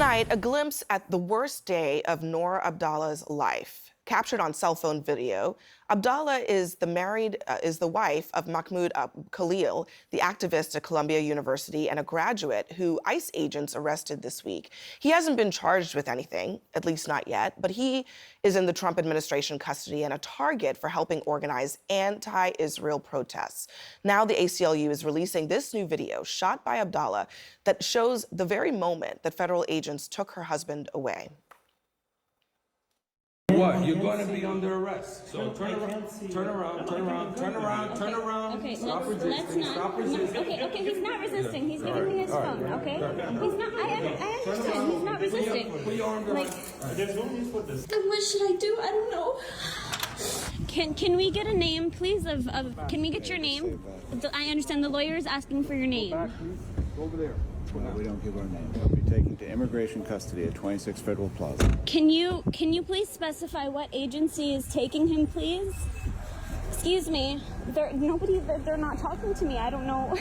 night, a glimpse at the worst day of Noor Abdullah's life. Captured on cell phone video, Abdallah is the wife of Mahmoud Khalil, the activist at Columbia University and a graduate who ICE agents arrested this week. He hasn't been charged with anything, at least not yet, but he is in the Trump administration custody and a target for helping organize anti-Israel protests. Now the ACLU is releasing this new video shot by Abdallah that shows the very moment that federal agents took her husband away. What? You're going to be under arrest. So turn around. Okay, Stop let's resisting. not. Stop resisting. Okay, he's not resisting. He's giving me his phone, okay? He's not, I understand, he's not resisting. Put your arm Like, There's no need for this. then what should I do? I don't know. Can we get a name, please, can we get your name? I understand the lawyer is asking for your name. Over there. No, we don't give our name. He'll be taken to immigration custody at 26 Federal Plaza. Can you please specify what agency is taking him, please? Excuse me. They're not talking to me. I don't know.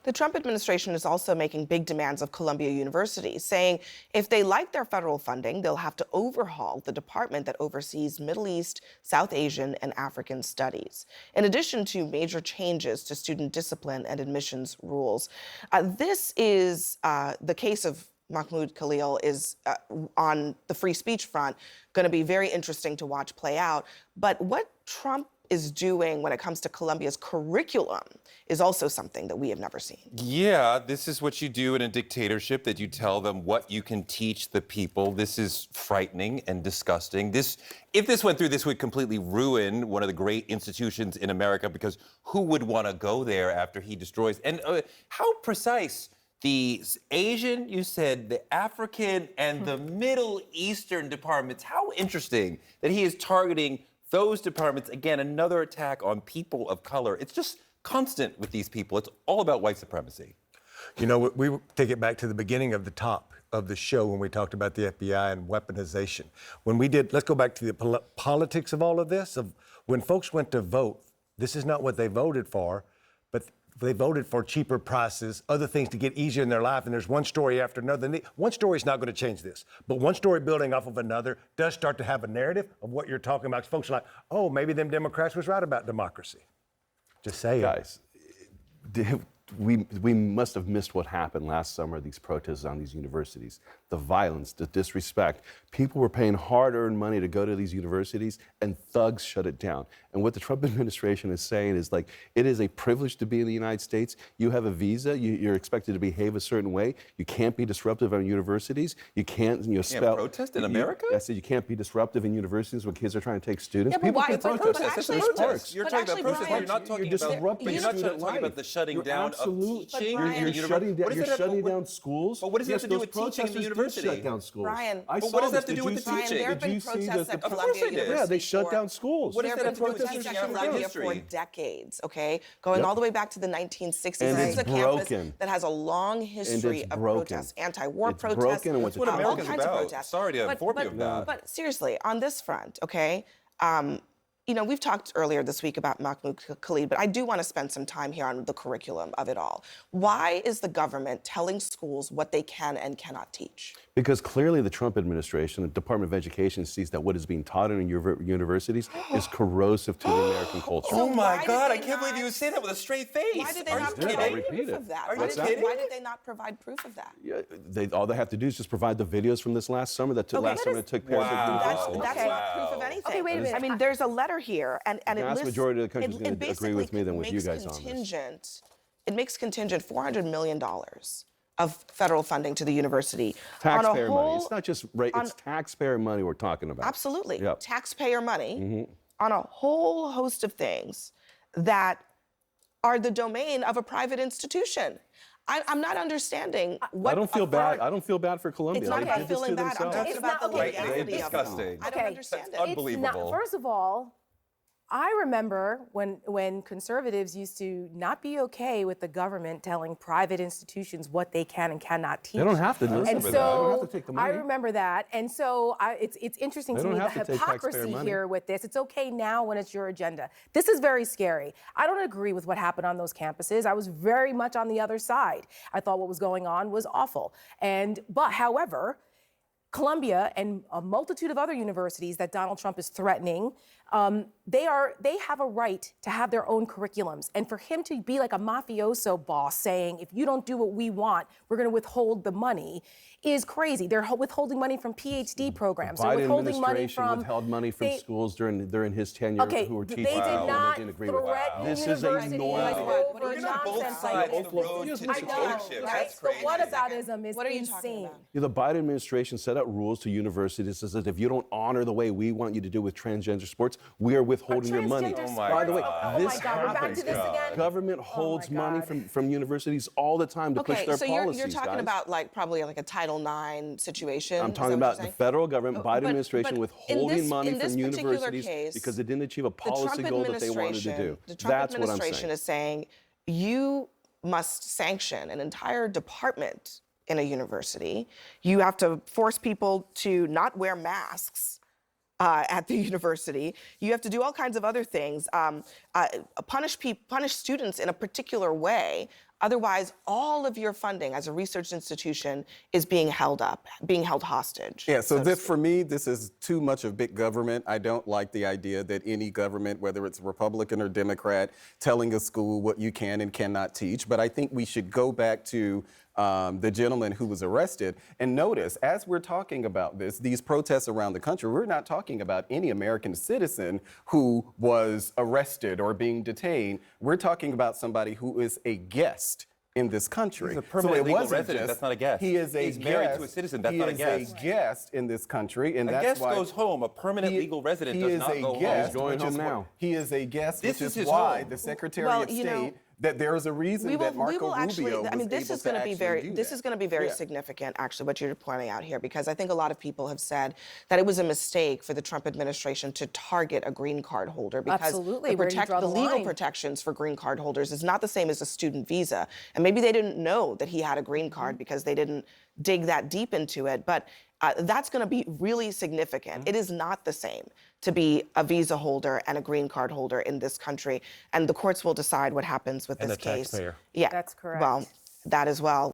The Trump administration is also making big demands of Columbia University, saying if they like their federal funding, they'll have to overhaul the department that oversees Middle East, South Asian, and African studies, in addition to major changes to student discipline and admissions rules. This is the case of Mahmoud Khalil is on the free speech front going to be very interesting to watch play out. But what Trump is doing when it comes to Columbia's curriculum is also something that we have never seen. Yeah, this is what you do in a dictatorship, that you tell them what you can teach the people. This is frightening and disgusting. If this went through, this would completely ruin one of the great institutions in America, because who would want to go there after he destroys? And how precise? The Asian, you said, the African, and the Middle Eastern departments. How interesting that he is targeting those departments. Again, another attack on people of color. It's just constant with these people. It's all about white supremacy. You know, we take it back to the beginning of the top of the show when we talked about the FBI and weaponization. When we did, let's go back to the politics of all of this. Of when folks went to vote, this is not what they voted for, but they voted for cheaper prices, other things to get easier in their life, and there's one story after another. One story is not going to change this, but one story building off of another does start to have a narrative of what you're talking about. Folks are like, oh, maybe them Democrats was right about democracy. Just saying. Guys, we must have missed what happened last summer, these protests on these universities. The violence, the disrespect. People were paying hard-earned money to go to these universities, and thugs shut it down. And what the Trump administration is saying is, like, it is a privilege to be in the United States. You have a visa. You're expected to behave a certain way. You can't be disruptive on universities. You can't, protest in America? I said you can't be disruptive in universities when kids are trying to take students. Yeah, but People why? can protest. You're talking about protest. You're not talking about the shutting down of teaching. You're shutting down schools. But what does it have to do with teaching in the university? Shut down schools. Brian, but what does that have to do with the teaching? There have been protests at Columbia University. Yeah, they shut down schools. What does that have to do with teaching teaching at Columbia history? for decades, okay? Going all the way back to the 1960s. And this is a it's campus broken. that has a long history of protests, anti-war protests. Broken and That's what America's all kinds of about. protests. Sorry to inform you of that. But seriously, on this front, okay, you know, we've talked earlier this week about Mahmoud Khalil, but I do want to spend some time here on the curriculum of it all. Why is the government telling schools what they can and cannot teach? Because clearly the Trump administration, the Department of Education, sees that what is being taught in universities is corrosive to the American culture. Oh my God, I can't believe you would say that with a straight face. Why did they Are not you provide kidding? proof of that? Are you kidding? Why did they not provide proof of that? Yeah, all they have to do is just provide the videos from this last summer that took place. That's not proof of anything. Okay, wait a minute. I mean, there's a letter here, and it The vast lists, majority of the country is going to agree with me than with you guys on this. It makes contingent $400 million of federal funding to the university. Taxpayer money. It's not just it's taxpayer money we're talking about. Absolutely. Yep. Taxpayer money on a whole host of things that are the domain of a private institution. I'm not understanding what I don't feel bad. I don't feel bad for Columbia. It's not They about did this feeling to bad. I'm themselves. talking about the legality of it all. disgusting. I don't understand it. Unbelievable. First of all, I remember when conservatives used to not be okay with the government telling private institutions what they can and cannot teach. They don't have to listen And to so that. They don't have to take the money. I remember that. And so it's interesting They to don't me the have to take taxpayer hypocrisy money. here with this. It's okay now when it's your agenda. This is very scary. I don't agree with what happened on those campuses. I was very much on the other side. I thought what was going on was awful. But however, Columbia and a multitude of other universities that Donald Trump is threatening, they have a right to have their own curriculums. And for him to be like a mafioso boss saying, if you don't do what we want, we're going to withhold the money, is crazy. They're withholding money from PhD programs. They're Biden withholding money administration from withheld money from schools during his tenure who were teaching they did people not and they didn't agree with threaten This is a universities normal. over You're on both nonsense sides like of the road this. to I know, dictatorship. right? That's The crazy. whataboutism is What are you talking insane. about? The Biden administration set up rules to universities that says if you don't honor the way we want you to do with transgender sports, we are withholding your money. Transgender By the way, sports? Oh this my God, we're back happens. to this again? Government holds money from universities all the time to push Okay, their so policies. you're talking guys. about probably like a Title IX situation. I'm Is talking that what about you're the saying? federal government, Biden But administration in withholding this- money in this from particular universities case, because they didn't achieve a The Trump policy goal that they wanted to do. The Trump That's what I'm administration saying. is saying you must sanction an entire department in a university. You have to force people to not wear masks at the university. You have to do all kinds of other things, punish students in a particular way. Otherwise, all of your funding as a research institution is being held hostage. Yeah, so to this, speak. for me, this is too much of big government. I don't like the idea that any government, whether it's Republican or Democrat, telling a school what you can and cannot teach. But I think we should go back to the gentleman who was arrested. And notice, as we're talking about this, these protests around the country, we're not talking about any American citizen who was arrested or being detained. We're talking about somebody who is a guest in this country. He's a permanent it legal wasn't resident. just- He is not a guest. He is a He's guest. married to a citizen. That's not a guest. He is a guest in this country, and A that's guest why goes home. A permanent legal resident does not go home. He's going which is home wh- now. He is a guest, This which is is his why home. the Secretary Well, of you know, State, that there is a reason that Marco Rubio was this able is going to be actually very, do this that. is going to be very Yeah. significant, actually, what you're pointing out here, because I think a lot of people have said that it was a mistake for the Trump administration to target a green card holder because Absolutely. Where do you draw the the legal line? protections for green card holders is not the same as a student visa. And maybe they didn't know that he had a green card because they didn't dig that deep into it. But that's going to be really significant. It is not the same to be a visa holder and a green card holder in this country. And the courts will decide what happens with And this the case. taxpayer. Yeah. That's correct. Well, that as well.